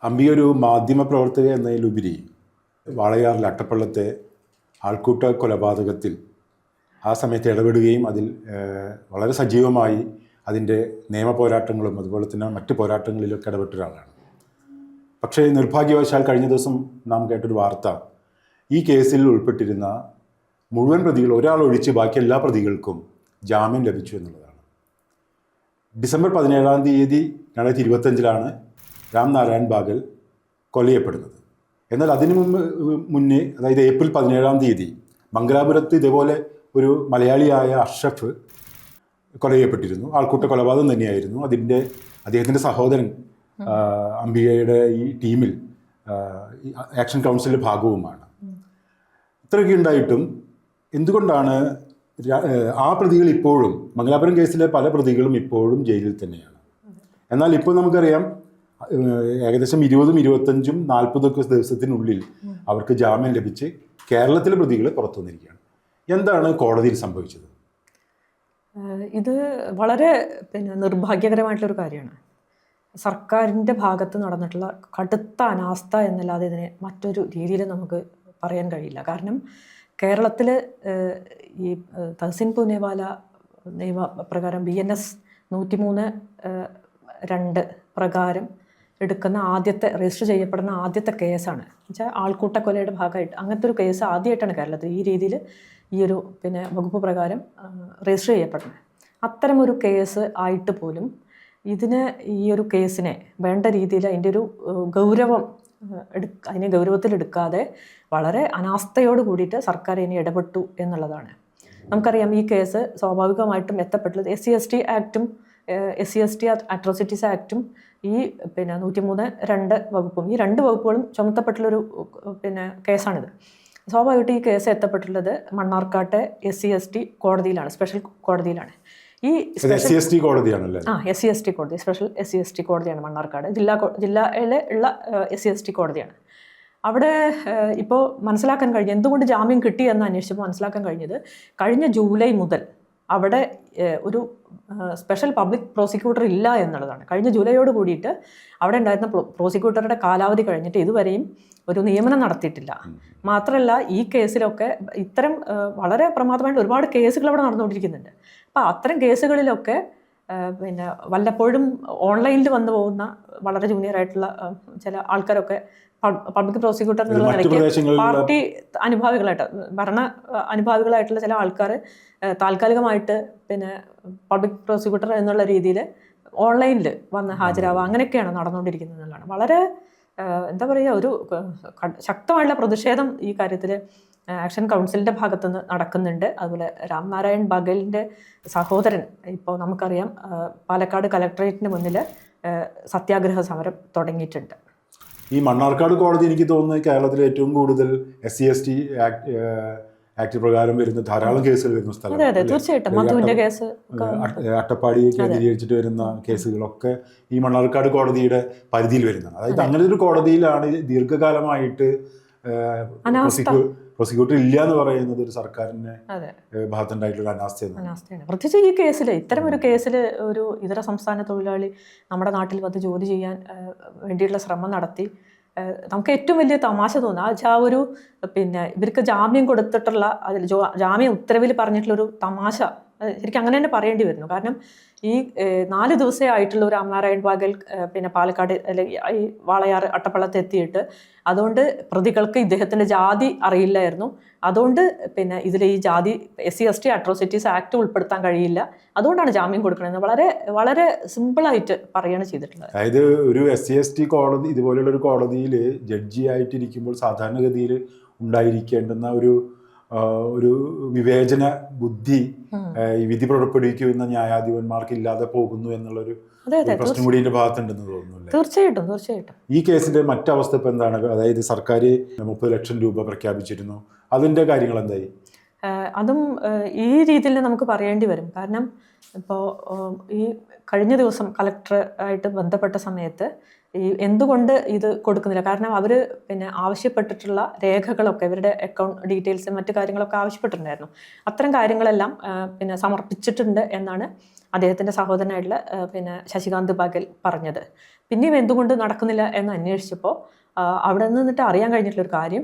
അമ്പി ഒരു മാധ്യമ പ്രവർത്തക എന്നതിലുപരി വാളയാറിൽ അട്ടപ്പള്ളത്തെ ആൾക്കൂട്ട കൊലപാതകത്തിൽ ആ സമയത്ത് ഇടപെടുകയും അതിൽ വളരെ സജീവമായി അതിൻ്റെ നിയമ പോരാട്ടങ്ങളും അതുപോലെ തന്നെ മറ്റ് പോരാട്ടങ്ങളിലൊക്കെ ഇടപെട്ട ഒരാളാണ്. പക്ഷേ നിർഭാഗ്യവശാൽ കഴിഞ്ഞ ദിവസം നാം കേട്ടൊരു വാർത്ത, ഈ കേസിൽ ഉൾപ്പെട്ടിരുന്ന മുഴുവൻ പ്രതികൾ ഒരാൾ ഒഴിച്ച് ബാക്കി എല്ലാ പ്രതികൾക്കും ജാമ്യം ലഭിച്ചു എന്നുള്ളതാണ്. ഡിസംബർ 17-ാം തീയതി 2025 രാംനാരായൺ ബാഗൽ കൊല്ലപ്പെടുന്നത്. എന്നാൽ അതിനു മുന്നേ, അതായത് ഏപ്രിൽ 17-ാം തീയതി മംഗലാപുരത്ത് ഇതേപോലെ ഒരു മലയാളിയായ അഷ്റഫ് കൊല്ലപ്പെട്ടിരുന്നു. ആൾക്കൂട്ട കൊലപാതകം തന്നെയായിരുന്നു. അദ്ദേഹത്തിൻ്റെ സഹോദരൻ അംബികയുടെ ഈ ടീമിൽ ആക്ഷൻ കൗൺസിലിൻ്റെ ഭാഗവുമാണ്. ഇത്രയൊക്കെ ഉണ്ടായിട്ടും എന്തുകൊണ്ടാണ് ആ പ്രതികൾ ഇപ്പോഴും, മംഗലാപുരം കേസിലെ പല പ്രതികളും ഇപ്പോഴും ജയിലിൽ തന്നെയാണ്? എന്നാൽ ഇപ്പോൾ നമുക്കറിയാം ഏകദേശം 20, 25, 40 ദിവസത്തിനുള്ളിൽ അവർക്ക് ജാമ്യം ലഭിച്ച് കേരളത്തിലെ പ്രതികൾ പുറത്തു വന്നിരിക്കുകയാണ്. എന്താണ് കോടതിയിൽ സംഭവിച്ചത്? ഇത് വളരെ നിർഭാഗ്യകരമായിട്ടുള്ളൊരു കാര്യമാണ്. സർക്കാരിൻ്റെ ഭാഗത്ത് നടന്നിട്ടുള്ള കടുത്ത അനാസ്ഥ എന്നല്ലാതെ ഇതിനെ മറ്റൊരു രീതിയിൽ നമുക്ക് പറയാൻ കഴിയില്ല. കാരണം കേരളത്തിൽ ഈ തഹസിൻ പൂനെവാല നിയമപ്രകാരം BNS 103(2) പ്രകാരം എടുക്കുന്ന രജിസ്റ്റർ ചെയ്യപ്പെടുന്ന ആദ്യത്തെ കേസാണ്. എന്നുവെച്ചാൽ ആൾക്കൂട്ട കൊലയുടെ ഭാഗമായിട്ട് അങ്ങനത്തെ ഒരു കേസ് ആദ്യമായിട്ടാണ് കേരളത്തിൽ ഈ രീതിയിൽ ഈ ഒരു വകുപ്പ് പ്രകാരം രജിസ്റ്റർ ചെയ്യപ്പെടുന്നത്. അത്തരമൊരു കേസ് ആയിട്ട് പോലും ഈ ഒരു കേസിനെ വേണ്ട രീതിയിൽ അതിൻ്റെ ഒരു അതിനെ ഗൗരവത്തിലെടുക്കാതെ വളരെ അനാസ്ഥയോട് കൂടിയിട്ട് സർക്കാർ ഇതിനെ ഇടപെട്ടു എന്നുള്ളതാണ്. നമുക്കറിയാം ഈ കേസ് സ്വാഭാവികമായിട്ടും എത്തപ്പെട്ടുള്ളത് SC/ST ആക്റ്റും SC/ST അട്രോസിറ്റീസ് ആക്റ്റും ഈ 103(2) വകുപ്പും, ഈ 2 വകുപ്പുകളും ചുമത്തപ്പെട്ടുള്ളൊരു കേസാണിത്. സ്വാഭാവികമായിട്ട് ഈ കേസ് എത്തപ്പെട്ടുള്ളത് മണ്ണാർക്കാട്ടെ SC/ST കോടതിയിലാണ്, സ്പെഷ്യൽ കോടതിയിലാണ്. ഈ SC/ST കോടതിയാണല്ലേ? SC/ST കോടതി, സ്പെഷ്യൽ SC/ST കോടതിയാണ് മണ്ണാർക്കാട്. ജില്ലയിലെ ഉള്ള SC/ST കോടതിയാണ്. അവിടെ ഇപ്പോൾ മനസ്സിലാക്കാൻ കഴിഞ്ഞത്, എന്തുകൊണ്ട് ജാമ്യം കിട്ടി എന്ന് അന്വേഷിച്ചപ്പോൾ മനസ്സിലാക്കാൻ കഴിഞ്ഞത്, കഴിഞ്ഞ ജൂലൈ മുതൽ അവിടെ ഒരു സ്പെഷ്യൽ പബ്ലിക് പ്രോസിക്യൂട്ടർ ഇല്ല എന്നുള്ളതാണ്. കഴിഞ്ഞ ജൂലൈയോട് കൂടിയിട്ട് അവിടെ ഉണ്ടായിരുന്ന പ്രോസിക്യൂട്ടറുടെ കാലാവധി കഴിഞ്ഞിട്ട് ഇതുവരെയും ഒരു നിയമനം നടത്തിയിട്ടില്ല. മാത്രമല്ല ഈ കേസിലൊക്കെ ഇത്തരം വളരെ പ്രമാദമായിട്ട് ഒരുപാട് കേസുകൾ അവിടെ നടന്നുകൊണ്ടിരിക്കുന്നുണ്ട്. അപ്പോൾ അത്തരം കേസുകളിലൊക്കെ വല്ലപ്പോഴും ഓൺലൈനിൽ വന്നു പോകുന്ന വളരെ ജൂനിയർ ആയിട്ടുള്ള ചില ആൾക്കാരൊക്കെ പബ്ലിക് പ്രോസിക്യൂട്ടർ എന്നുള്ള നിലയ്ക്ക് പാർട്ടി അനുഭാവികളായിട്ട്, ഭരണ അനുഭാവികളായിട്ടുള്ള ചില ആൾക്കാർ താൽക്കാലികമായിട്ട് പബ്ലിക് പ്രോസിക്യൂട്ടർ എന്നുള്ള രീതിയിൽ ഓൺലൈനിൽ വന്ന് ഹാജരാവുക, അങ്ങനെയൊക്കെയാണ് നടന്നുകൊണ്ടിരിക്കുന്നത് എന്നുള്ളതാണ്. വളരെ എന്താ പറയുക, ഒരു ശക്തമായിട്ടുള്ള പ്രതിഷേധം ഈ കാര്യത്തിൽ ആക്ഷൻ കൗൺസിലിൻ്റെ ഭാഗത്തുനിന്ന് നടക്കുന്നുണ്ട്. അതുപോലെ രാംനാരായൺ ബാഗലിൻ്റെ സഹോദരൻ ഇപ്പോൾ നമുക്കറിയാം പാലക്കാട് കലക്ടറേറ്റിന് മുന്നിൽ സത്യാഗ്രഹ സമരം തുടങ്ങിയിട്ടുണ്ട്. ഈ മണ്ണാർക്കാട് കോടതി എനിക്ക് തോന്നുന്നത് കേരളത്തിൽ ഏറ്റവും കൂടുതൽ SC/ST ആക്ട് പ്രകാരം വരുന്ന ധാരാളം കേസുകൾ വരുന്ന സ്ഥലമാണ്. തീർച്ചയായിട്ടും മധുവിൻ്റെ കേസ്, അട്ടപ്പാടി കേന്ദ്രീകരിച്ചിട്ട് വരുന്ന കേസുകളൊക്കെ ഈ മണ്ണാർക്കാട് കോടതിയുടെ പരിധിയിൽ വരുന്നതാണ്. അതായത് അങ്ങനെ ഒരു കോടതിയിലാണ് ദീർഘകാലമായിട്ട് പ്രോസിക്യൂട്ടർ ഇല്ല എന്ന് പറയുന്നത് ഒരു സർക്കാരിന്റെ ഭാഗത്തുണ്ടായിട്ടുള്ള അനാസ്ഥയാണ്. പ്രത്യേകിച്ച് ഈ കേസിൽ, ഇത്തരം ഒരു കേസിൽ ഒരു ഇതര സംസ്ഥാന തൊഴിലാളി നമ്മുടെ നാട്ടിൽ വന്ന് ജോലി ചെയ്യാൻ വേണ്ടിയിട്ടുള്ള ശ്രമം നടത്തി. നമുക്ക് ഏറ്റവും വലിയ തമാശ തോന്നുക ആ ഒരു ഇവർക്ക് ജാമ്യം കൊടുത്തിട്ടുള്ള അതിൽ ജാമ്യം ഉത്തരവിൽ പറഞ്ഞിട്ടുള്ളൊരു തമാശ ശരിക്കും അങ്ങനെ തന്നെ പറയേണ്ടി വരുന്നു. കാരണം ഈ 4 ദിവസമേ ആയിട്ടുള്ള ഒരു രാംനാരായൺ ബാഗൽ പാലക്കാട് അല്ലെങ്കിൽ ഈ വാളയാർ അട്ടപ്പള്ളത്ത് എത്തിയിട്ട്, അതുകൊണ്ട് പ്രതികൾക്ക് ഇദ്ദേഹത്തിൻ്റെ ജാതി അറിയില്ലായിരുന്നു. അതുകൊണ്ട് ഇതിൽ ഈ ജാതി SC/ST അട്രോസിറ്റീസ് ആക്ട് ഉൾപ്പെടുത്താൻ കഴിയില്ല, അതുകൊണ്ടാണ് ജാമ്യം കൊടുക്കണമെന്ന് വളരെ വളരെ സിമ്പിളായിട്ട് പറയുകയാണ് ചെയ്തിട്ടുള്ളത്. അതായത് ഒരു SC/ST കോടതി, ഇതുപോലെയുള്ള ഒരു കോടതിയിൽ ജഡ്ജി ആയിട്ടിരിക്കുമ്പോൾ സാധാരണഗതിയിൽ ഉണ്ടായിരിക്കേണ്ടുന്ന ഒരു വിവേചന ബുദ്ധി ഈ വിധി പുറപ്പെടുവിക്കുന്ന ന്യായാധിപന്മാർക്ക് ഇല്ലാതെ പോകുന്നു എന്നുള്ളൊരു പ്രശ്നം കൂടി ഇതിന്റെ ഭാഗത്തുണ്ടെന്ന് തോന്നുന്നു. തീർച്ചയായിട്ടും ഈ കേസിന്റെ മറ്റവസ്ഥ ഇപ്പം എന്താണ്? അതായത് സർക്കാർ 30 ലക്ഷം രൂപ പ്രഖ്യാപിച്ചിരുന്നു, അതിന്റെ കാര്യങ്ങൾ എന്തായി? അതും ഈ രീതിയിൽ നമുക്ക് പറയേണ്ടി വരും. കാരണം ഇപ്പോൾ ഈ കഴിഞ്ഞ ദിവസം കളക്ടർ ആയിട്ട് ബന്ധപ്പെട്ട സമയത്ത് എന്തുകൊണ്ട് ഇത് കൊടുക്കുന്നില്ല? കാരണം അവർ പിന്നെ ആവശ്യപ്പെട്ടിട്ടുള്ള രേഖകളൊക്കെ, ഇവരുടെ അക്കൗണ്ട് ഡീറ്റെയിൽസ് മറ്റു കാര്യങ്ങളൊക്കെ ആവശ്യപ്പെട്ടിട്ടുണ്ടായിരുന്നു. അത്തരം കാര്യങ്ങളെല്ലാം പിന്നെ സമർപ്പിച്ചിട്ടുണ്ട് എന്നാണ് അദ്ദേഹത്തിൻ്റെ സഹോദരനായിട്ടുള്ള പിന്നെ ശശികാന്ത് ബാഗൽ പറഞ്ഞത്. പിന്നെയും എന്തുകൊണ്ട് നടക്കുന്നില്ല എന്ന് അന്വേഷിച്ചപ്പോൾ അവിടെ നിന്നിട്ട് അറിയാൻ കഴിഞ്ഞിട്ടുള്ളൊരു കാര്യം,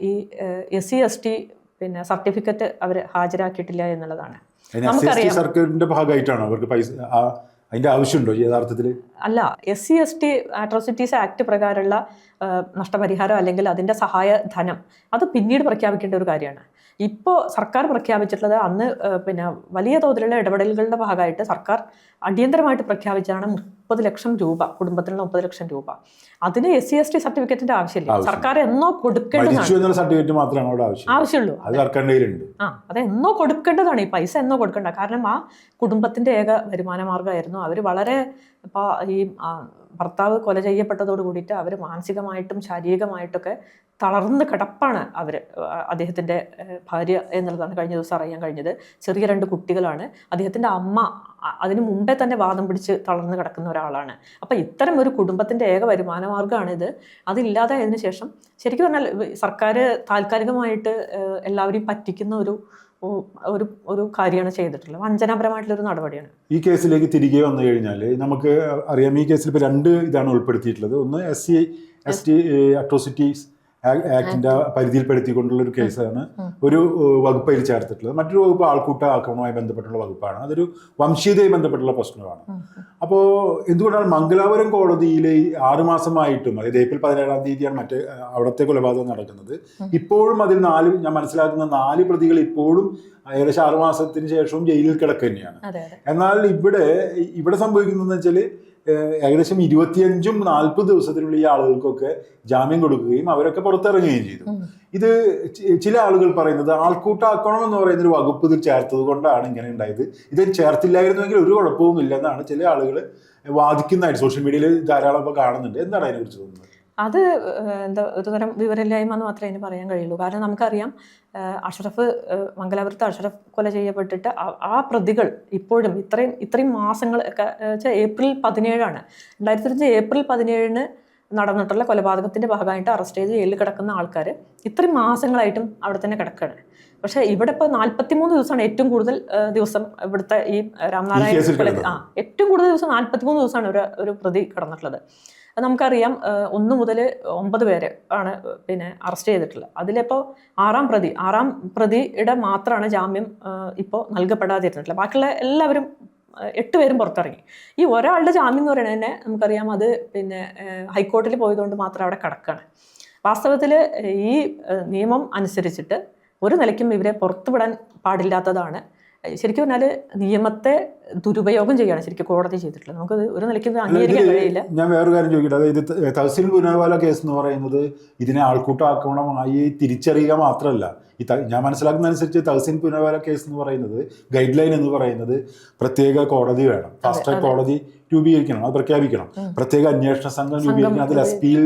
ഈ SC/ST പിന്നെ സർട്ടിഫിക്കറ്റ് അവർ ഹാജരാക്കിയിട്ടില്ല എന്നുള്ളതാണ്. നമുക്കറിയാം സർക്കാരിന്റെ ഭാഗമായിട്ടാണോ അവർക്ക് പൈസ അതിന്റെ ആവശ്യമുണ്ടോ യഥാർത്ഥത്തിൽ? അല്ല, SC/ST അട്രോസിറ്റീസ് ആക്ട് പ്രകാരമുള്ള നഷ്ടപരിഹാരം അല്ലെങ്കിൽ അതിൻ്റെ സഹായ ധനം അത് പിന്നീട് പ്രഖ്യാപിക്കേണ്ട ഒരു കാര്യമാണ്. ഇപ്പോൾ സർക്കാർ പ്രഖ്യാപിച്ചിട്ടുള്ളത് അന്ന് പിന്നെ വലിയ തോതിലുള്ള ഇടപെടലുകളുടെ ഭാഗമായിട്ട് സർക്കാർ അടിയന്തരമായിട്ട് പ്രഖ്യാപിച്ചാണ് 30 ലക്ഷം രൂപ, കുടുംബത്തിനുള്ള 30 ലക്ഷം രൂപ. അതിന് SC/ST സർട്ടിഫിക്കറ്റിന്റെ ആവശ്യമില്ല. സർക്കാർ എന്നോ കൊടുക്കേണ്ടതാണ്, സർട്ടിഫിക്കറ്റ് മാത്രമാണ് അവിടെ ആവശ്യമുള്ളൂ. അത് എന്നോ കൊടുക്കേണ്ടതാണ്. ഈ പൈസ എന്നോ കൊടുക്കേണ്ട. കാരണം ആ കുടുംബത്തിന്റെ ഏക വരുമാന മാർഗമായിരുന്നു. അവർ വളരെ ഇപ്പോൾ ഈ ഭർത്താവ് കൊല ചെയ്യപ്പെട്ടതോട് കൂടിയിട്ട് അവർ മാനസികമായിട്ടും ശാരീരികമായിട്ടൊക്കെ തളർന്ന് കിടപ്പാണ് അദ്ദേഹത്തിൻ്റെ ഭാര്യ എന്നുള്ളതാണ് കഴിഞ്ഞ ദിവസം അറിയാൻ കഴിഞ്ഞത്. ചെറിയ 2 കുട്ടികളാണ്. അദ്ദേഹത്തിൻ്റെ അമ്മ അതിന് മുമ്പേ തന്നെ വാദം പിടിച്ച് തളർന്ന് കിടക്കുന്ന ഒരാളാണ്. അപ്പോൾ ഇത്തരം ഒരു കുടുംബത്തിൻ്റെ ഏക വരുമാന മാർഗ്ഗമാണിത്. അതില്ലാതായതിനു ശേഷം ശരിക്കും പറഞ്ഞാൽ സർക്കാർ താൽക്കാലികമായിട്ട് എല്ലാവരെയും പറ്റിക്കുന്ന ഒരു കാര്യമാണ് ചെയ്തിട്ടുള്ളത്. വഞ്ചനാപരമായിട്ടുള്ളൊരു നടപടിയാണ്. ഈ കേസിലേക്ക് തിരികെ വന്നു കഴിഞ്ഞാൽ നമുക്ക് അറിയാം, ഈ കേസിൽ ഇപ്പോൾ 2 ഇതാണ് ഉൾപ്പെടുത്തിയിട്ടുള്ളത്. ഒന്ന് SC/ST അട്രോസിറ്റീസ് ആക്ടിന്റെ പരിധിയിൽപ്പെടുത്തിക്കൊണ്ടുള്ള ഒരു കേസാണ്, ഒരു വകുപ്പ് അതിൽ ചേർത്തിട്ടുള്ളത്. മറ്റൊരു വകുപ്പ് ആൾക്കൂട്ട ആക്രമണവുമായി ബന്ധപ്പെട്ടുള്ള വകുപ്പാണ്. അതൊരു വംശീയതയുമായി ബന്ധപ്പെട്ടുള്ള പ്രശ്നമാണ്. അപ്പോൾ എന്തുകൊണ്ടാണ് മംഗലാപുരം കോടതിയിൽ 6 മാസമായിട്ടും, അതായത് ഏപ്രിൽ 17-ാം തീയതിയാണ് അവിടുത്തെ കൊലപാതകം നടക്കുന്നത്, ഇപ്പോഴും അതിൽ ഞാൻ മനസ്സിലാക്കുന്ന 4 പ്രതികൾ ഇപ്പോഴും ഏകദേശം 6 മാസത്തിന് ശേഷവും ജയിലിൽ കിടക്കുക തന്നെയാണ്. എന്നാൽ ഇവിടെ സംഭവിക്കുന്നതെന്ന് വെച്ചാൽ ഏകദേശം 25-40 ദിവസത്തിനുള്ള ഈ ആളുകൾക്കൊക്കെ ജാമ്യം കൊടുക്കുകയും അവരൊക്കെ പുറത്തിറങ്ങുകയും ചെയ്തു. ഇത് ചില ആളുകൾ പറയുന്നത് ആൾക്കൂട്ടാക്കണം എന്ന് പറയുന്ന ഒരു വകുപ്പ് ഇതിൽ ചേർത്തത് കൊണ്ടാണ് ഇങ്ങനെ ഉണ്ടായത്. ഇത് ചേർത്തില്ലായിരുന്നുവെങ്കിൽ ഒരു കുഴപ്പവും ഇല്ലെന്നാണ് ചില ആളുകൾ വാദിക്കുന്നതായിട്ട് സോഷ്യൽ മീഡിയയിൽ ധാരാളം ഇപ്പോൾ കാണുന്നുണ്ട്. എന്താണ് അതിനെക്കുറിച്ച് തോന്നുന്നത്? അത് ഒരുതരം വിവരമില്ലായ്മ എന്ന് മാത്രമേ അതിന് പറയാൻ കഴിയുള്ളൂ. കാരണം നമുക്കറിയാം, മംഗലാപുരത്ത് അഷ്റഫ് കൊല ചെയ്യപ്പെട്ടിട്ട് ആ പ്രതികൾ ഇപ്പോഴും ഇത്രയും മാസങ്ങൾ ഏപ്രിൽ 17 2005 ഏപ്രിൽ 17 നടന്നിട്ടുള്ള കൊലപാതകത്തിന്റെ ഭാഗമായിട്ട് അറസ്റ്റ് ചെയ്ത് ജയിലിൽ കിടക്കുന്ന ആൾക്കാർ ഇത്രയും മാസങ്ങളായിട്ടും അവിടെ തന്നെ കിടക്കുകയാണ്. പക്ഷേ ഇവിടെ ഇപ്പോൾ 43 ദിവസമാണ് ഏറ്റവും കൂടുതൽ ദിവസം ഇവിടുത്തെ ഈ രാംനാരായണ ഏറ്റവും കൂടുതൽ ദിവസം 43 ദിവസമാണ് ഒരു പ്രതി കിടന്നിട്ടുള്ളത്. നമുക്കറിയാം 1 മുതൽ 9 പേരെ ആണ് പിന്നെ അറസ്റ്റ് ചെയ്തിട്ടുള്ളത്. അതിലിപ്പോൾ 6ാം പ്രതിയുടെ മാത്രമാണ് ജാമ്യം ഇപ്പോൾ നൽകപ്പെടാതിരുന്നിട്ടുള്ളത്. ബാക്കിയുള്ള എല്ലാവരും 8 പേരും പുറത്തിറങ്ങി. ഈ ഒരാളുടെ ജാമ്യം എന്ന് പറയുന്നത് തന്നെ നമുക്കറിയാം, അത് പിന്നെ ഹൈക്കോടതിയിൽ പോയതുകൊണ്ട് മാത്രം അവിടെ കിടക്കുകയാണ്. വാസ്തവത്തിൽ ഈ നിയമം അനുസരിച്ചിട്ട് ഒരു നിലയ്ക്കും ഇവരെ പുറത്തുവിടാൻ പാടില്ലാത്തതാണ്. ശരിക്കും പറഞ്ഞാൽ നിയമത്തെ ദുരുപയോഗം ചെയ്യുകയാണ് ശരിക്കും കോടതി ചെയ്തിട്ടുള്ളത്. നമുക്ക് ഒരു നിലയ്ക്കും അംഗീകരിക്കാൻ കഴിയില്ല. ഞാൻ വേറൊരു കാര്യം ചോദിക്കട്ടെ, അതായത് തഹസിൽ പുനവാല കേസ് എന്ന് പറയുന്നത് ഇതിനെ ആൾക്കൂട്ട ആക്രമണമായി തിരിച്ചറിയുക മാത്രമല്ല, ഞാൻ മനസ്സിലാക്കുന്ന അനുസരിച്ച് തഹസിൽ പുനവാല കേസ് എന്ന് പറയുന്നത് ഗൈഡ് ലൈൻ എന്ന് പറയുന്നത് പ്രത്യേക കോടതി വേണം, ഫാസ്റ്റ് ട്രാക്ക് കോടതി രൂപീകരിക്കണം, അത് പ്രഖ്യാപിക്കണം, പ്രത്യേക അന്വേഷണ സംഘം രൂപീകരിക്കണം, അതിൽ SP-യിൽ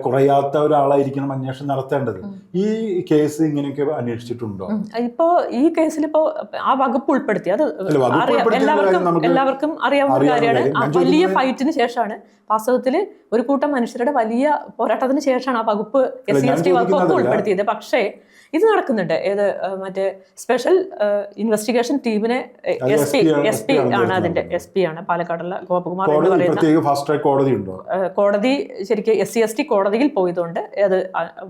കുറയാത്ത ഒരാളായിരിക്കണം അന്വേഷണം നടത്തേണ്ടത്. ഈ കേസ് ഇങ്ങനെയൊക്കെ അന്വേഷിച്ചിട്ടുണ്ടോ? ഇപ്പോ ഈ കേസിൽ ഇപ്പോ ആ വകുപ്പ് ഉൾപ്പെടുത്തി, അത് എല്ലാവർക്കും അറിയാവുന്ന കാര്യമാണ്. വലിയ ഫൈറ്റിന് ശേഷമാണ് വാസ്തവത്തിൽ ഒരു കൂട്ടം മനുഷ്യരുടെ വലിയ പോരാട്ടത്തിന് ശേഷമാണ് ആ വകുപ്പ് SC/ST വകുപ്പ് ഉൾപ്പെടുത്തിയത്. പക്ഷേ ഇത് നടക്കുന്നുണ്ട്. മറ്റേ സ്പെഷ്യൽ ഇൻവെസ്റ്റിഗേഷൻ ടീമിനെ SP ആണ്, അതിന്റെ SP ആണ് പാലക്കാടുള്ള ഗോപകുമാർ എന്ന് പറയുന്ന കോടതി ശരിക്കും SC/ST കോടതിയിൽ പോയതുകൊണ്ട് അത്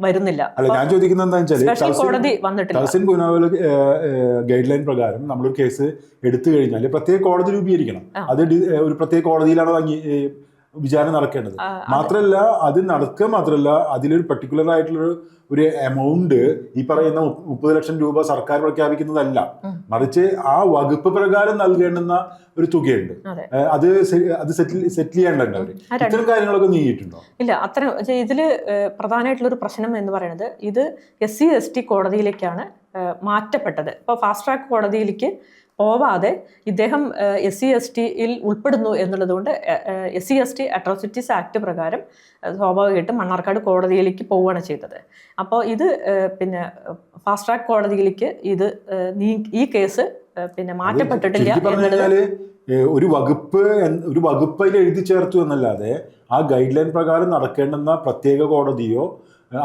വരുന്നില്ല. ഞാൻ ചോദിക്കുന്നത് സ്പെഷ്യൽ കോടതി വന്നിട്ടില്ല. ഗൈഡ് ലൈൻ പ്രകാരം നമ്മളൊരു കേസ് എടുത്തു കഴിഞ്ഞാൽ പ്രത്യേക കോടതി രൂപീകരിക്കണം. അത് ഒരു പ്രത്യേക കോടതിയിലാണ് വിചാരണ നടക്കേണ്ടത്. മാത്രമല്ല അതിലൊരു പർട്ടിക്കുലർ ആയിട്ടുള്ള ഒരു എമൗണ്ട് ഈ പറയുന്ന 30 ലക്ഷം രൂപ സർക്കാർ പ്രഖ്യാപിക്കുന്നതല്ല, മറിച്ച് ആ വകുപ്പ് പ്രകാരം നൽകേണ്ടുന്ന ഒരു തുകയുണ്ട്. അത് സെറ്റിൽ ചെയ്യേണ്ടത് അവർ. ഇത്തരം കാര്യങ്ങളൊക്കെ നീങ്ങിയിട്ടുണ്ടോ? ഇല്ല, അത്തരം ഇതില് പ്രധാനമായിട്ടുള്ളൊരു പ്രശ്നം എന്ന് പറയുന്നത് ഇത് SC/ST കോടതിയിലേക്കാണ് മാറ്റപ്പെട്ടത്. ഇപ്പോൾ ഫാസ്റ്റ് ട്രാക്ക് കോടതിയിലേക്ക് പോവാതെ ഇദ്ദേഹം SC/STയിൽ ഉൾപ്പെടുന്നു എന്നുള്ളതുകൊണ്ട് SC/ST അട്രോസിറ്റീസ് ആക്ട് പ്രകാരം സ്വാഭാവികമായിട്ടും മണ്ണാർക്കാട് കോടതിയിലേക്ക് പോവുകയാണ് ചെയ്തത്. അപ്പോൾ ഇത് പിന്നെ ഫാസ്റ്റ് ട്രാക്ക് കോടതിയിലേക്ക് ഈ കേസ് പിന്നെ മാറ്റപ്പെട്ടിട്ടില്ല എന്നുള്ളത് ഒരു വകുപ്പ് അതിൽ എഴുതി ചേർത്തു എന്നല്ലാതെ ആ ഗൈഡ് ലൈൻ പ്രകാരം നടക്കേണ്ടുന്ന പ്രത്യേക കോടതിയോ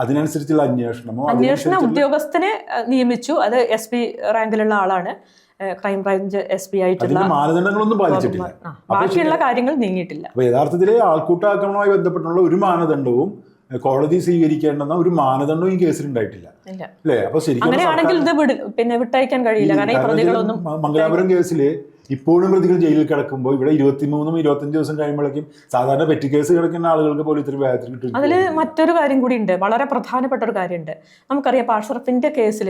അതിനനുസരിച്ചുള്ള അന്വേഷണമോ അന്വേഷണ ഉദ്യോഗസ്ഥനെ നിയമിച്ചു. അത് SP റാങ്കിലുള്ള ആളാണ്, ക്രൈംബ്രാഞ്ച് SP ആയിട്ടുള്ള. മാനദണ്ഡങ്ങളൊന്നും പാലിച്ചിട്ടില്ല. ബാക്കിയുള്ള കാര്യങ്ങൾ നീങ്ങിയിട്ടില്ല. അപ്പൊ യഥാർത്ഥത്തിൽ ആൾക്കൂട്ടാക്രമണവുമായി ബന്ധപ്പെട്ടുള്ള ഒരു മാനദണ്ഡവും കോടതി സ്വീകരിക്കേണ്ടെന്ന ഒരു മാനദണ്ഡവും ഈ കേസിൽ ഉണ്ടായിട്ടില്ല അല്ലേ? അപ്പൊ ശരിക്കും അങ്ങനെയാണെങ്കിൽ ഇത് പിന്നെ വിട്ടയക്കാൻ കഴിയില്ല. കാരണം ഈ പ്രതികളൊന്നും മംഗലാപുരം കേസിൽ ഇപ്പോഴും പ്രതികൾ ജയിലിൽ കിടക്കുമ്പോൾ ഇവിടെ 23-25 ദിവസം കഴിയുമ്പോഴേക്കും സാധാരണ പെറ്റി കേസ് കിടക്കുന്ന ആളുകൾക്ക് പോലും ഇത്തിരി വേഗത്തിൽ കിട്ടും. അതിൽ മറ്റൊരു കാര്യം കൂടി ഉണ്ട്, വളരെ പ്രധാനപ്പെട്ട ഒരു കാര്യമുണ്ട്. നമുക്കറിയാം ഇപ്പോൾ അഷ്റഫിന്റെ കേസിൽ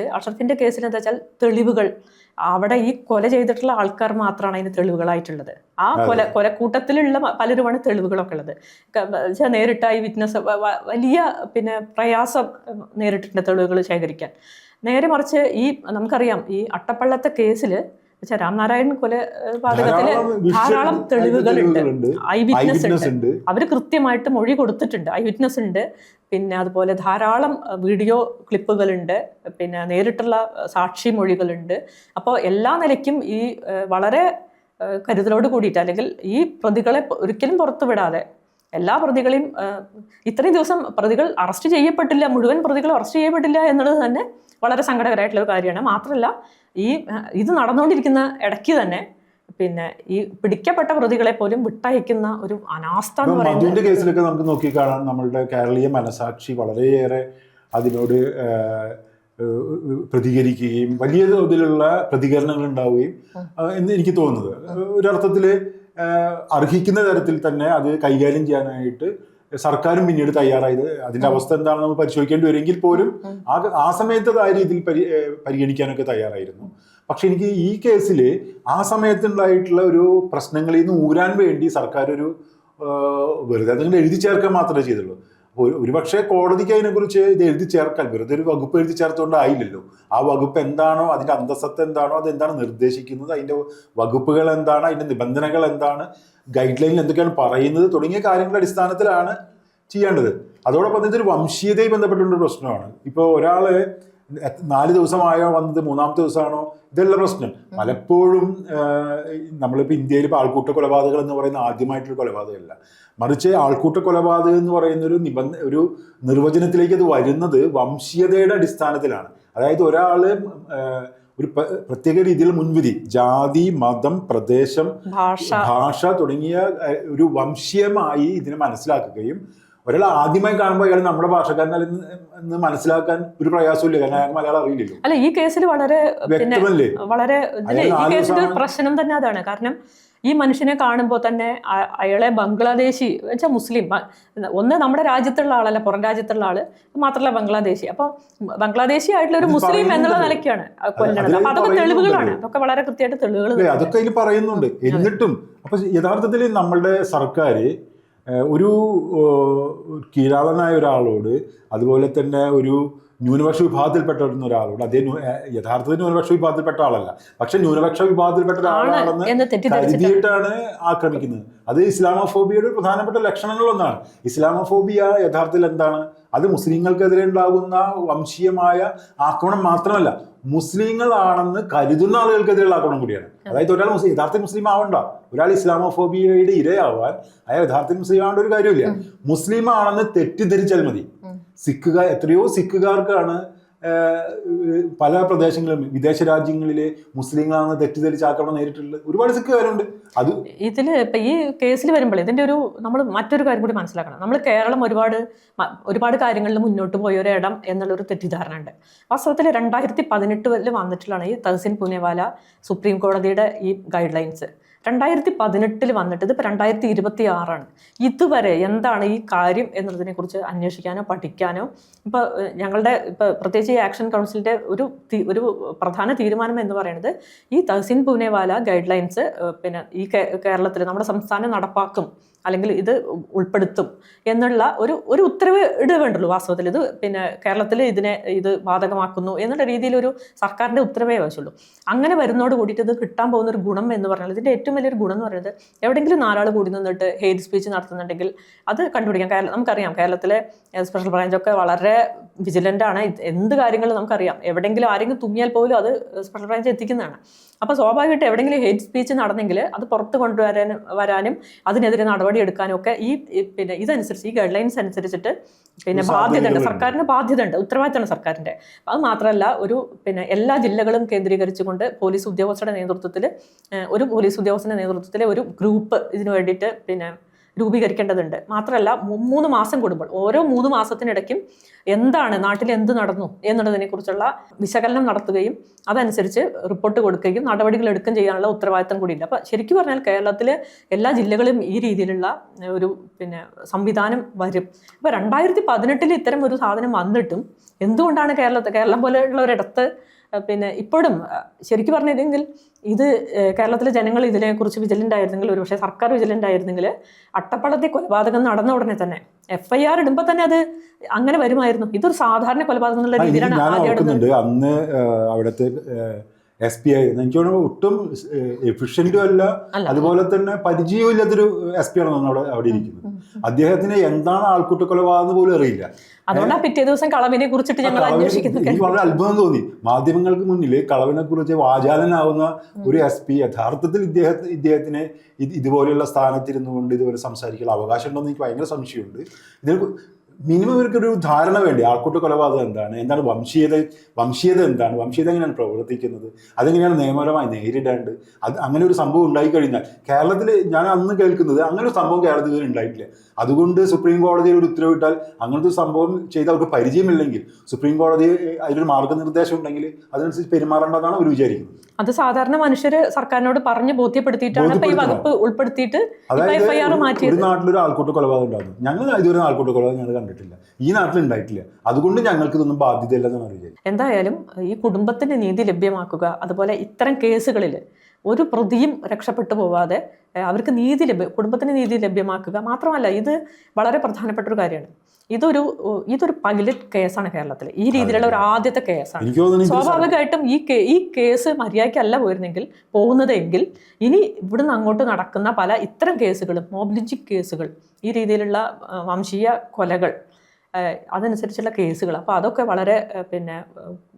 എന്താ വെച്ചാൽ തെളിവുകൾ അവിടെ ഈ കൊല ചെയ്തിട്ടുള്ള ആൾക്കാർ മാത്രമാണ് അതിന് തെളിവുകളായിട്ടുള്ളത്. ആ കൊലക്കൂട്ടത്തിലുള്ള പലരുമാണ് തെളിവുകളൊക്കെ ഉള്ളത്. നേരിട്ട് ഈ വിറ്റ്നസ് വലിയ പിന്നെ പ്രയാസം നേരിട്ടിട്ടുണ്ട് തെളിവുകൾ ശേഖരിക്കാൻ. നേരെ മറിച്ച് നമുക്കറിയാം ഈ അട്ടപ്പള്ളത്തെ കേസിൽ രാംനാരായൺ കൊലപാതകത്തില് ധാരാളം തെളിവുകളുണ്ട്, ഐ വിറ്റ്നസ് ഉണ്ട്. അവർ കൃത്യമായിട്ട് മൊഴി കൊടുത്തിട്ടുണ്ട്, ഐ വിറ്റ്നസ് ഉണ്ട്. പിന്നെ അതുപോലെ ധാരാളം വീഡിയോ ക്ലിപ്പുകളുണ്ട്, പിന്നെ നേരിട്ടുള്ള സാക്ഷി മൊഴികളുണ്ട്. അപ്പോൾ എല്ലാ നിലയ്ക്കും ഈ വളരെ കരുതലോട് കൂടിയിട്ട്, അല്ലെങ്കിൽ ഈ പ്രതികളെ ഒരിക്കലും പുറത്തു വിടാതെ എല്ലാ പ്രതികളെയും ഇത്രയും ദിവസം പ്രതികൾ അറസ്റ്റ് ചെയ്യപ്പെട്ടില്ല, മുഴുവൻ പ്രതികൾ അറസ്റ്റ് ചെയ്യപ്പെട്ടില്ല എന്നുള്ളത് തന്നെ വളരെ സങ്കടകരമായിട്ടുള്ള ഒരു കാര്യമാണ്. മാത്രമല്ല ഇത് നടന്നുകൊണ്ടിരിക്കുന്ന ഇടയ്ക്ക് തന്നെ പിന്നെ ഈ പിടിക്കപ്പെട്ട പ്രതികളെ പോലും വിട്ടയക്കുന്ന ഒരു അനാസ്ഥ എന്ന് പറയുന്നത്. മധുവിന്റെ കേസിലൊക്കെ നമുക്ക് നോക്കിക്കാണാം, നമ്മളുടെ കേരളീയ മനസാക്ഷി വളരെയേറെ അതിനോട് പ്രതികരിക്കുകയും വലിയ തോതിലുള്ള പ്രതികരണങ്ങൾ ഉണ്ടാവുകയും എന്ന് എനിക്ക് തോന്നുന്നത്. ഒരർത്ഥത്തിൽ അർഹിക്കുന്ന തരത്തിൽ തന്നെ അത് കൈകാര്യം ചെയ്യാനായിട്ട് സർക്കാരും പിന്നീട് തയ്യാറായത്. അതിന്റെ അവസ്ഥ എന്താണെന്ന് നമുക്ക് പരിശോധിക്കേണ്ടി വരുമെങ്കിൽ പോലും ആ സമയത്ത് ആ രീതിയിൽ പരിഗണിക്കാനൊക്കെ തയ്യാറായിരുന്നു. പക്ഷെ എനിക്ക് ഈ കേസിൽ ആ സമയത്തുണ്ടായിട്ടുള്ള ഒരു പ്രശ്നങ്ങളിൽ നിന്ന് ഊരാൻ വേണ്ടി സർക്കാർ ഒരു വെറുതെ അതിങ്ങനെ എഴുതി ചേർക്കാൻ മാത്രമേ ചെയ്തുള്ളൂ. ഒരുപക്ഷെ കോടതിക്ക് അതിനെക്കുറിച്ച് ഇത് എഴുതി ചേർക്കാൻ വെറുതെ ഒരു വകുപ്പ് എഴുതി ചേർത്തുകൊണ്ടായില്ലല്ലോ. ആ വകുപ്പ് എന്താണോ, അതിൻ്റെ അന്തസ്സത്ത് എന്താണോ, അതെന്താണ് നിർദ്ദേശിക്കുന്നത്, അതിൻ്റെ വകുപ്പുകൾ എന്താണ്, അതിൻ്റെ നിബന്ധനകൾ എന്താണ്, ഗൈഡ് ലൈനിൽ എന്തൊക്കെയാണ് പറയുന്നത് തുടങ്ങിയ കാര്യങ്ങളുടെ അടിസ്ഥാനത്തിലാണ് ചെയ്യേണ്ടത്. അതോടൊപ്പം ഇതൊരു വംശീയതയെ ബന്ധപ്പെട്ടുള്ളൊരു പ്രശ്നമാണ്. ഇപ്പോൾ ഒരാള് 4 ദിവസമായോ വന്നത് 3-ാമത്തെ ദിവസമാണോ, ഇതല്ല പ്രശ്നം. പലപ്പോഴും നമ്മളിപ്പോൾ ഇന്ത്യയിൽ ഇപ്പോൾ ആൾക്കൂട്ട കൊലപാതകം എന്ന് പറയുന്ന ആദ്യമായിട്ടൊരു കൊലപാതകമല്ല, മറിച്ച് ആൾക്കൂട്ട കൊലപാതകം എന്ന് പറയുന്ന ഒരു നിർവചനത്തിലേക്ക് അത് വരുന്നത് വംശീയതയുടെ അടിസ്ഥാനത്തിലാണ്. അതായത് ഒരാള് ഒരു പ്രത്യേക രീതിയിൽ മുൻവിധി, ജാതി, മതം, പ്രദേശം, ഭാഷ തുടങ്ങിയ ഒരു വംശീയമായി ഇതിനെ മനസ്സിലാക്കുകയും ഒരാൾ ആദ്യമായി കാണുമ്പോൾ അയാൾ നമ്മുടെ ഭാഷക്കാരനെന്ന് മനസ്സിലാക്കാൻ ഒരു പ്രയാസമില്ല, കാരണം അയാൾക്ക് മലയാളം അറിയില്ലല്ലോ. അല്ല, ഈ കേസിൽ വളരെ വ്യക്തമല്ലേ, വളരെ ഈ കേസിന്റെ പ്രശ്നം തന്നെ അതാണ്. കാരണം ഈ മനുഷ്യനെ കാണുമ്പോൾ തന്നെ അയാളെ ബംഗ്ലാദേശി വെച്ചാൽ മുസ്ലിം, ഒന്ന് നമ്മുടെ രാജ്യത്തുള്ള ആളല്ല, പുറം രാജ്യത്തുള്ള ആള്, മാത്രമല്ല ബംഗ്ലാദേശി. അപ്പൊ ബംഗ്ലാദേശി ആയിട്ടുള്ള ഒരു മുസ്ലിം എന്നുള്ള നിലയ്ക്കാണ് കൊല്ലണത്. അപ്പൊ അതൊക്കെ തെളിവുകളാണ്, അതൊക്കെ വളരെ കൃത്യമായിട്ട് തെളിവുകൾ അതൊക്കെ അതിൽ പറയുന്നുണ്ട്. എന്നിട്ടും അപ്പൊ യഥാർത്ഥത്തിൽ നമ്മളുടെ സർക്കാർ ഒരു കീഴാളനായ ഒരാളോട്, അതുപോലെ തന്നെ ഒരു ന്യൂനപക്ഷ വിഭാഗത്തിൽപ്പെട്ട ഒരാളോട്, അദ്ദേഹം യഥാർത്ഥത്തിൽ ന്യൂനപക്ഷ വിഭാഗത്തിൽപ്പെട്ട ആളല്ല, പക്ഷെ ന്യൂനപക്ഷ വിഭാഗത്തിൽപ്പെട്ട ഒരാളാണെന്ന് കരുതിയിട്ടാണ് ആക്രമിക്കുന്നത്. അത് ഇസ്ലാമോഫോബിയയുടെ പ്രധാനപ്പെട്ട ലക്ഷണങ്ങളൊന്നാണ്. ഇസ്ലാമോഫോബിയ യഥാർത്ഥത്തിൽ എന്താണ്? അത് മുസ്ലിങ്ങൾക്കെതിരെ ഉണ്ടാകുന്ന വംശീയമായ ആക്രമണം മാത്രമല്ല, മുസ്ലിങ്ങളാണെന്ന് കരുതുന്ന ആളുകൾക്കെതിരെയുള്ള ആക്രമണം കൂടിയാണ്. അതായത് ഒരാൾ യഥാർത്ഥ മുസ്ലിം ആവണ്ട, ഒരാൾ ഇസ്ലാമോഫോബിയയുടെ ഇരയാവാൻ അയാൾ യഥാർത്ഥ മുസ്ലിം ആവേണ്ട ഒരു കാര്യമില്ല. മുസ്ലിം ആണെന്ന് തെറ്റിദ്ധരിച്ചാൽ മതി. എത്രയോ സിഖുകാർക്കാണ് പല പ്രദേശങ്ങളിലും വിദേശ രാജ്യങ്ങളിലെ മുസ്ലിങ്ങളാണെന്ന് തെറ്റിദ്ധരിച്ച് ആക്രമണം നേരിട്ടുള്ളത് ഒരുപാട് സിഖുകാരുണ്ട്. അത് ഇതില് ഇപ്പൊ ഈ കേസിൽ വരുമ്പോൾ ഇതിന്റെ ഒരു നമ്മൾ മറ്റൊരു കാര്യം കൂടി മനസ്സിലാക്കണം. നമ്മൾ കേരളം ഒരുപാട് കാര്യങ്ങളിൽ മുന്നോട്ട് പോയ ഒരു ഇടം എന്നുള്ളൊരു തെറ്റിദ്ധാരണ ഉണ്ട്. വാസ്തവത്തിൽ 2018 വന്നിട്ടുള്ളതാണ് ഈ തഹസിൻ പൂനെവാല സുപ്രീം കോടതിയുടെ ഈ ഗൈഡ് ലൈൻസ്. 2018 വന്നിട്ട് ഇതിപ്പോൾ 2026 ഇതുവരെ എന്താണ് ഈ കാര്യം എന്നുള്ളതിനെ കുറിച്ച് അന്വേഷിക്കാനോ പഠിക്കാനോ ഇപ്പോൾ പ്രത്യേകിച്ച് ഈ ആക്ഷൻ കൗൺസിലിൻ്റെ ഒരു പ്രധാന തീരുമാനം എന്ന് പറയുന്നത് ഈ തഹസിൻ പൂനെവാല ഗൈഡ് ലൈൻസ് പിന്നെ ഈ കേരളത്തിൽ നമ്മുടെ സംസ്ഥാനം നടപ്പാക്കും, അല്ലെങ്കിൽ ഇത് ഉൾപ്പെടുത്തും എന്നുള്ള ഒരു ഉത്തരവ് ഇടുകയുണ്ടല്ലോ. വാസ്തവത്തിൽ ഇത് പിന്നെ കേരളത്തിൽ ഇത് ബാധകമാക്കുന്നു എന്നുള്ള രീതിയിലൊരു സർക്കാരിൻ്റെ ഉത്തരവേ ആവശ്യമുള്ളൂ. അങ്ങനെ വരുന്നതോട് കൂടിയിട്ട് ഇത് കിട്ടാൻ പോകുന്ന ഒരു ഗുണം എന്ന് പറഞ്ഞാൽ, ഇതിൻ്റെ ഏറ്റവും വലിയൊരു ഗുണം എന്ന് പറയുന്നത്, എവിടെയെങ്കിലും 4 ആൾ കൂടി നിന്നിട്ട് ഹെയ്റ്റ് സ്പീച്ച് നടത്തുന്നുണ്ടെങ്കിൽ അത് കണ്ടുപിടിക്കാം. നമുക്കറിയാം കേരളത്തിലെ സ്പെഷ്യൽ ബ്രാഞ്ചൊക്കെ വളരെ വിജിലൻ്റ് ആണ്. എന്ത് കാര്യങ്ങളും നമുക്കറിയാം. എവിടെയെങ്കിലും ആരെങ്കിലും തുമ്മിയാൽ പോലും അത് സ്പെഷ്യൽ ബ്രാഞ്ച് എത്തിക്കുന്നതാണ്. അപ്പോൾ സ്വാഭാവികമായിട്ട് എവിടെയെങ്കിലും ഹേറ്റ് സ്പീച്ച് നടന്നെങ്കിൽ അത് പുറത്ത് വരാനും അതിനെതിരെ നടപടി എടുക്കാനും ഒക്കെ പിന്നെ ഇതനുസരിച്ച് ഈ ഗൈഡ് ലൈൻസ് അനുസരിച്ചിട്ട് പിന്നെ ബാധ്യതയുണ്ട്, സർക്കാരിന് ബാധ്യതയുണ്ട്, ഉത്തരവാദിത്തമാണ് സർക്കാരിൻ്റെ. അത് മാത്രമല്ല പിന്നെ എല്ലാ ജില്ലകളും കേന്ദ്രീകരിച്ചുകൊണ്ട് പോലീസ് ഉദ്യോഗസ്ഥരുടെ നേതൃത്വത്തിൽ ഒരു ഗ്രൂപ്പ് ഇതിനു വേണ്ടിയിട്ട് പിന്നെ രൂപീകരിക്കേണ്ടതുണ്ട്. മാത്രമല്ല 3 മാസം കൂടുമ്പോൾ ഓരോ 3 മാസത്തിനിടയ്ക്കും എന്താണ് നാട്ടിൽ എന്ത് നടന്നു എന്നുള്ളതിനെക്കുറിച്ചുള്ള വിശകലനം നടത്തുകയും അതനുസരിച്ച് റിപ്പോർട്ട് കൊടുക്കുകയും നടപടികൾ എടുക്കുകയും ചെയ്യാനുള്ള ഉത്തരവാദിത്തം കൂടിയില്ല. അപ്പോൾ ശരിക്കും പറഞ്ഞാൽ കേരളത്തിലെ എല്ലാ ജില്ലകളും ഈ രീതിയിലുള്ള ഒരു പിന്നെ സംവിധാനം വരും. ഇപ്പോൾ 2018 ഇത്തരം ഒരു സാധനം വന്നിട്ടും എന്തുകൊണ്ടാണ് കേരളം പോലെയുള്ള ഒരിടത്ത് പിന്നെ ഇപ്പോഴും ശരിക്കും പറഞ്ഞിരുന്നെങ്കിൽ ഇത് കേരളത്തിലെ ജനങ്ങൾ ഇതിനെക്കുറിച്ച് വിജിലൻ്റ് ആയിരുന്നെങ്കിൽ, ഒരു പക്ഷേ സർക്കാർ വിജിലൻ്റ് ആയിരുന്നെങ്കിൽ അട്ടപ്പാളത്തെ കൊലപാതകം നടന്ന ഉടനെ തന്നെ FIR ഇടുമ്പോൾ തന്നെ അത് അങ്ങനെ വരുമായിരുന്നു. ഇതൊരു സാധാരണ കൊലപാതകം എന്നുള്ള രീതിയിലാണ് ആദ്യം അന്ന് അവിടുത്തെ SP ആയിരുന്നു. എനിക്ക് തോന്നുന്നു ഒട്ടും എഫിഷ്യന്റും അല്ല, അതുപോലെ തന്നെ പരിചയമില്ലാത്തൊരു SP ആണെന്ന് അവിടെ ഇരിക്കുന്നത്. അദ്ദേഹത്തിന് എന്താണ് ആൾക്കൂട്ട കൊലപാതകം പോലും അറിയില്ല. അതുകൊണ്ടാണ് പിറ്റേ ദിവസം കളവിനെ കുറിച്ചിട്ട് ഞങ്ങൾ അന്വേഷിക്കുന്നത്. എനിക്ക് വളരെ അത്ഭുതം തോന്നി. മാധ്യമങ്ങൾക്ക് മുന്നിൽ കളവിനെ കുറിച്ച് വാചാലനാവുന്ന ഒരു SP യഥാർത്ഥത്തിൽ ഇദ്ദേഹത്തിന് ഇതുപോലെയുള്ള സ്ഥാനത്തിരുന്നു കൊണ്ട് ഇതുപോലെ സംസാരിക്കാനുള്ള അവകാശം ഉണ്ടോ എന്ന് എനിക്ക് ഭയങ്കര സംശയമുണ്ട്. ഇതിന് മിനിമം ഇവർക്കൊരു ധാരണ വേണ്ടി. ആൾക്കൂട്ട കൊലപാതകം എന്താണ് വംശീയത എന്താണ്, വംശീയത എങ്ങനെയാണ് പ്രവർത്തിക്കുന്നത്, അതെങ്ങനെയാണ് നിയമപരമായി നേരിടേണ്ടത്. അങ്ങനെ ഒരു സംഭവം ഉണ്ടായിക്കഴിഞ്ഞാൽ കേരളത്തിൽ ഞാൻ അന്ന് കേൾക്കുന്നത് അങ്ങനെ ഒരു സംഭവം കേരളത്തിൽ ഇതുവരെ ഉണ്ടായിട്ടില്ല. അതുകൊണ്ട് സുപ്രീം കോടതിയിൽ ഒരു ഉത്തരവിട്ടാൽ അങ്ങനത്തെ ഒരു സംഭവം ചെയ്ത് അവർക്ക് പരിചയമില്ലെങ്കിൽ സുപ്രീം കോടതി അതിലൊരു മാർഗ്ഗനിർദ്ദേശം ഉണ്ടെങ്കിൽ അതിനനുസരിച്ച് പെരുമാറേണ്ടതാണ് അവർ വിചാരിക്കുന്നത്. അത് സാധാരണ മനുഷ്യർ സർക്കാരിനോട് പറഞ്ഞ് ബോധ്യപ്പെടുത്തിയിട്ടാണ് ഈ വകുപ്പ് ഉൾപ്പെടുത്തിയിട്ട് ഒരു നാട്ടിലൊരു ആൾക്കൂട്ട കൊലപാതകം ഉണ്ടാകുന്നു. ഞങ്ങൾ ഇതുവരെ ആൾക്കൂട്ട കൊലപാതകം ഞങ്ങൾ കണ്ടിട്ടില്ല, ഈ നാട്ടിൽ ഉണ്ടായിട്ടില്ല. അതുകൊണ്ട് ഞങ്ങൾക്ക് ഇതൊന്നും ബാധ്യതയില്ലെന്നാണ് വിചാരിക്കുന്നത്. എന്തായാലും ഈ കുടുംബത്തിന് നീതി ലഭ്യമാക്കുക, അതുപോലെ ഇത്തരം കേസുകളിൽ ഒരു പ്രതിയും രക്ഷപ്പെട്ടു പോവാതെ അവർക്ക് കുടുംബത്തിന് നീതി ലഭ്യമാക്കുക. മാത്രമല്ല ഇത് വളരെ പ്രധാനപ്പെട്ട ഒരു കാര്യമാണ്. ഇതൊരു പൈലറ്റ് കേസാണ് കേരളത്തിൽ. ഈ രീതിയിലുള്ള ഒരു ആദ്യത്തെ കേസാണ്. സ്വാഭാവികമായിട്ടും ഈ കേസ് മര്യാദയ്ക്കല്ല പോകുന്നതെങ്കിൽ ഇനി ഇവിടുന്ന് അങ്ങോട്ട് നടക്കുന്ന പല ഇത്തരം കേസുകളും, മോബ് ലിഞ്ചിങ് കേസുകൾ, ഈ രീതിയിലുള്ള വംശീയ കൊലകൾ, അതനുസരിച്ചുള്ള കേസുകൾ, അപ്പോൾ അതൊക്കെ വളരെ പിന്നെ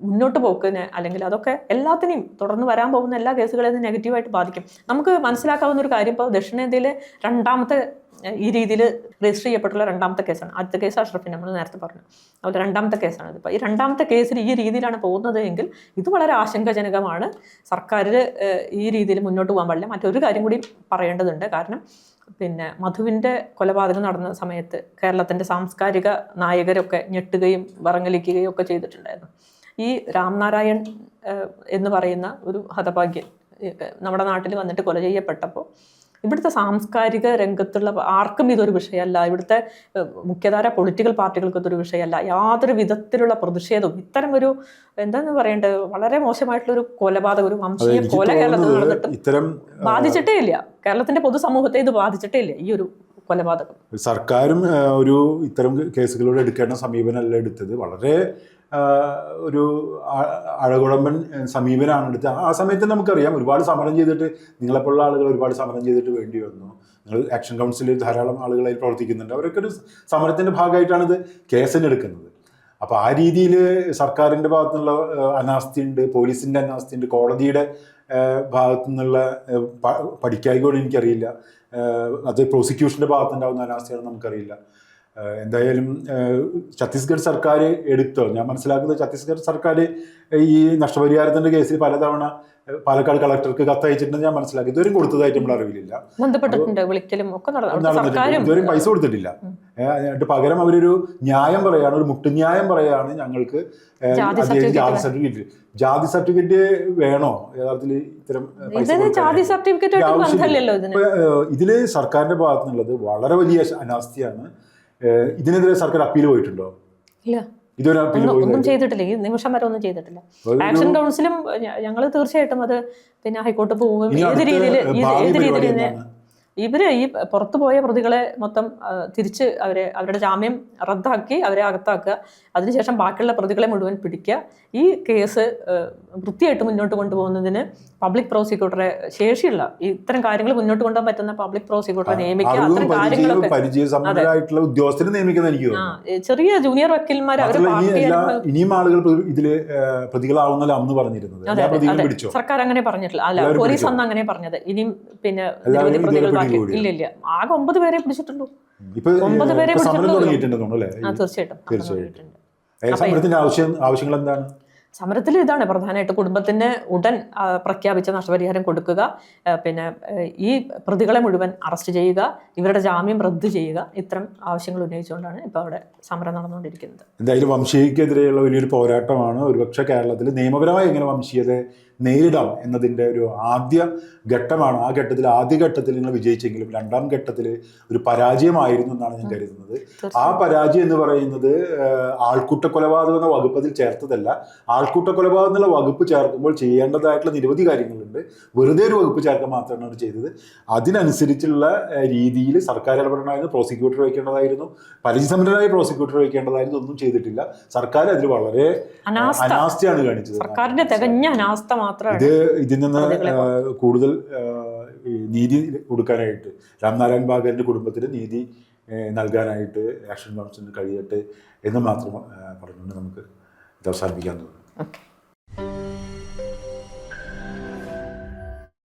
മുന്നോട്ട് പോക്കിന് അല്ലെങ്കിൽ അതൊക്കെ എല്ലാത്തിനെയും തുടർന്ന് വരാൻ പോകുന്ന എല്ലാ കേസുകളെയും നെഗറ്റീവായിട്ട് ബാധിക്കും. നമുക്ക് മനസ്സിലാക്കാവുന്ന ഒരു കാര്യം, ഇപ്പോൾ ദക്ഷിണേന്ത്യയിലെ രണ്ടാമത്തെ ഈ രീതിയിൽ രജിസ്റ്റർ ചെയ്യപ്പെട്ടുള്ള രണ്ടാമത്തെ കേസാണ്. ആദ്യത്തെ കേസ് അഷ്റഫിൻ നമ്മൾ നേരത്തെ പറഞ്ഞു, അതുപോലെ രണ്ടാമത്തെ കേസാണ്. ഇപ്പോൾ ഈ രണ്ടാമത്തെ കേസിൽ ഈ രീതിയിലാണ് പോകുന്നത് എങ്കിൽ ഇത് വളരെ ആശങ്കാജനകമാണ്. സർക്കാർ ഈ രീതിയിൽ മുന്നോട്ട് പോകാൻ പാടില്ല. മറ്റൊരു കാര്യം കൂടി പറയേണ്ടതുണ്ട്. കാരണം പിന്നെ മധുവിൻ്റെ കൊലപാതകം നടന്ന സമയത്ത് കേരളത്തിൻ്റെ സാംസ്കാരിക നായകരൊക്കെ ഞെട്ടുകയും വറങ്ങലിക്കുകയും ഒക്കെ ചെയ്തിട്ടുണ്ടായിരുന്നു. ഈ രാംനാരായൺ എന്ന് പറയുന്ന ഒരു ഹതഭാഗ്യൻ നമ്മുടെ നാട്ടിൽ വന്നിട്ട് കൊല ചെയ്യപ്പെട്ടപ്പോൾ ഇവിടുത്തെ സാംസ്കാരിക രംഗത്തുള്ള ആർക്കും ഇതൊരു വിഷയമല്ല, ഇവിടുത്തെ മുഖ്യധാര പൊളിറ്റിക്കൽ പാർട്ടികൾക്ക് ഇതൊരു വിഷയമല്ല. യാതൊരു വിധത്തിലുള്ള പ്രതിഷേധവും ഇത്തരം ഒരു എന്താന്ന് പറയേണ്ടത് വളരെ മോശമായിട്ടുള്ളൊരു കൊലപാതകം, ഒരു വംശീയ കൊല കേരളത്തിൽ നടന്നിട്ടും ബാധിച്ചിട്ടേ ഇല്ല. കേരളത്തിന്റെ പൊതുസമൂഹത്തെ ഇത് ബാധിച്ചിട്ടേ ഇല്ല ഈ ഒരു കൊലപാതകം. സർക്കാരും ഇത്തരം കേസുകളോട് എടുക്കേണ്ട സമീപനമല്ല എടുത്തത്. വളരെ ഒരു അഴകുഴമ്പൻ സമീപനമാണ് എടുത്തത്. ആ സമയത്ത് നമുക്കറിയാം ഒരുപാട് സമരം ചെയ്തിട്ട്, നിങ്ങളെപ്പോലുള്ള ആളുകൾ ഒരുപാട് സമരം ചെയ്തിട്ട് വേണ്ടി വന്നു. നിങ്ങൾ ആക്ഷൻ കൗൺസിലിൽ ധാരാളം ആളുകളായി പ്രവർത്തിക്കുന്നുണ്ട്. അവരൊക്കെ ഒരു സമരത്തിൻ്റെ ഭാഗമായിട്ടാണ് ഇത് കേസിനെടുക്കുന്നത്. അപ്പോൾ ആ രീതിയിൽ സർക്കാരിൻ്റെ ഭാഗത്തുനിന്നുള്ള അനാസ്ഥയുണ്ട്, പോലീസിൻ്റെ അനാസ്ഥയുണ്ട്, കോടതിയുടെ ഭാഗത്തു നിന്നുള്ള പഠിക്കായിക്കോടെ എനിക്കറിയില്ല, അത് പ്രോസിക്യൂഷൻ്റെ ഭാഗത്തുണ്ടാകുന്ന അനാസ്ഥയാണെന്ന് നമുക്കറിയില്ല. എന്തായാലും ഛത്തീസ്ഗഡ് സർക്കാർ ഞാൻ മനസ്സിലാക്കുന്നത് ഛത്തീസ്ഗഡ് സർക്കാർ ഈ നഷ്ടപരിഹാരത്തിൻ്റെ കേസിൽ പലതവണ പാലക്കാട് കളക്ടർക്ക് കത്തയച്ചിട്ടുണ്ടെന്ന് ഞാൻ മനസ്സിലാക്കി. ഇതുവരെയും കൊടുത്തതായിട്ട് നമ്മൾ അറിവില്ല. ഇതുവരെയും പൈസ കൊടുത്തിട്ടില്ല. എന്നിട്ട് പകരം അവരൊരു ന്യായം പറയാണ്, ഒരു മുട്ടുന്യായം പറയാണ്, ഞങ്ങൾക്ക് ജാതി സർട്ടിഫിക്കറ്റ് വേണോ യഥാർത്ഥത്തിൽ ഇത്തരം ഇതില് സർക്കാരിന്റെ ഭാഗത്തു നിന്നുള്ളത് വളരെ വലിയ അനാസ്ഥയാണ്. ഇതിനെതിരെ സർക്കാർ അപ്പീൽ പോയിട്ടുണ്ടോ? ഇല്ല, ഒന്നും ചെയ്തിട്ടില്ല. ഈ നിമിഷം വരെ ഒന്നും ചെയ്തിട്ടില്ല. ആക്ഷൻ കൗൺസിലും ഞങ്ങൾ തീർച്ചയായിട്ടും അത് പിന്നെ ഹൈക്കോർട്ട് പോകും. ഏത് രീതിയിൽ ഇവര് ഈ പുറത്തു പോയ പ്രതികളെ മൊത്തം തിരിച്ച് അവരുടെ ജാമ്യം റദ്ദാക്കി അവരെ അകത്താക്കുക, അതിനുശേഷം ബാക്കിയുള്ള പ്രതികളെ മുഴുവൻ പിടിക്കുക. ഈ കേസ് വൃത്തിയായിട്ട് മുന്നോട്ട് കൊണ്ടുപോകുന്നതിന് പബ്ലിക് പ്രോസിക്യൂട്ടറെ ശേഷിയുള്ള ഇത്തരം കാര്യങ്ങൾ മുന്നോട്ട് കൊണ്ടുപോകാൻ പറ്റുന്ന പബ്ലിക് പ്രോസിക്യൂട്ടറെ നിയമിക്കുക. അത്തരം കാര്യങ്ങളൊക്കെ പരിചയസമ്പന്നരായിട്ടുള്ള ഉദ്യോഗസ്ഥരെ നിയമിക്കുന്ന എനിക്ക് ചെറിയ ജൂനിയർ വക്കീൽമാർ ഇനിയും ആളുകൾ ഇതില് പ്രതികളാവുന്നല്ലോ അന്ന് പറഞ്ഞിരുന്നത്. സർക്കാർ അങ്ങനെ പറഞ്ഞിട്ടില്ല, അല്ല പോലീസ് അന്ന് അങ്ങനെ പറഞ്ഞത്. ഇനിയും പിന്നെ നിരവധി പ്രതികൾ ബാക്കി ഇല്ല, ആകെ 9 പേരെ പിടിച്ചിട്ടുള്ളൂ. 9 പേരെ പിടിച്ചിട്ടുള്ളൂ. തീർച്ചയായിട്ടും. ആവശ്യങ്ങൾ എന്താണ് സമരത്തിൽ? ഇതാണ് പ്രധാനമായിട്ട്, കുടുംബത്തിന് ഉടൻ പ്രഖ്യാപിച്ച നഷ്ടപരിഹാരം കൊടുക്കുക, പിന്നെ ഈ പ്രതികളെ മുഴുവൻ അറസ്റ്റ് ചെയ്യുക, ഇവരുടെ ജാമ്യം റദ്ദ് ചെയ്യുക. ഇത്തരം ആവശ്യങ്ങൾ ഉന്നയിച്ചുകൊണ്ടാണ് ഇപ്പോൾ അവിടെ സമരം നടന്നുകൊണ്ടിരിക്കുന്നത്. എന്തായാലും വംശീയക്കെതിരെയുള്ള വലിയൊരു പോരാട്ടമാണ്. ഒരുപക്ഷെ കേരളത്തിൽ നിയമപരമായി എങ്ങനെ വംശീയതയെ നേരിടാം എന്നതിൻ്റെ ഒരു ആദ്യ ഘട്ടമാണ്. ആ ഘട്ടത്തിൽ ആദ്യഘട്ടത്തിൽ നിങ്ങൾ വിജയിച്ചെങ്കിലും രണ്ടാം ഘട്ടത്തിൽ ഒരു പരാജയമായിരുന്നു എന്നാണ് ഞാൻ കരുതുന്നത്. ആ പരാജയം എന്ന് പറയുന്നത് ആൾക്കൂട്ട കൊലപാതകം എന്ന വകുപ്പ് അതിൽ ചേർത്തതല്ല. ആൾക്കൂട്ട കൊലപാതകം എന്നുള്ള വകുപ്പ് ചേർക്കുമ്പോൾ ചെയ്യേണ്ടതായിട്ടുള്ള നിരവധി കാര്യങ്ങളുണ്ട്. വെറുതെ ഒരു വകുപ്പ് ചേർക്കാൻ മാത്രമാണ് അവർ ചെയ്തത്. അതിനനുസരിച്ചുള്ള രീതിയിൽ സർക്കാർ ഇടപെടണമായിരുന്നു, പ്രോസിക്യൂട്ടർ വയ്ക്കേണ്ടതായിരുന്നു, പരിചയസമ്പന്നരായ പ്രോസിക്യൂട്ടർ വയ്ക്കേണ്ടതായിരുന്നു. ഒന്നും ചെയ്തിട്ടില്ല. സർക്കാർ അതിൽ വളരെ അനാസ്ഥയാണ് കാണിച്ചത്. സർക്കാരിന്റെ തികഞ്ഞ അനാസ്ഥ. ഇതിൽ നിന്ന് കൂടുതൽ നീതി കൊടുക്കാനായിട്ട് രാംനാരായൺ ബാഗറിന്റെ കുടുംബത്തിന് നീതി നൽകാനായിട്ട് ആക്ഷൻ കൗൺസിലിന് കഴിയട്ടെ എന്ന് മാത്രം പറഞ്ഞുകൊണ്ട് നമുക്ക് ഇത് അവസാനിപ്പിക്കാൻ തോന്നുന്നു.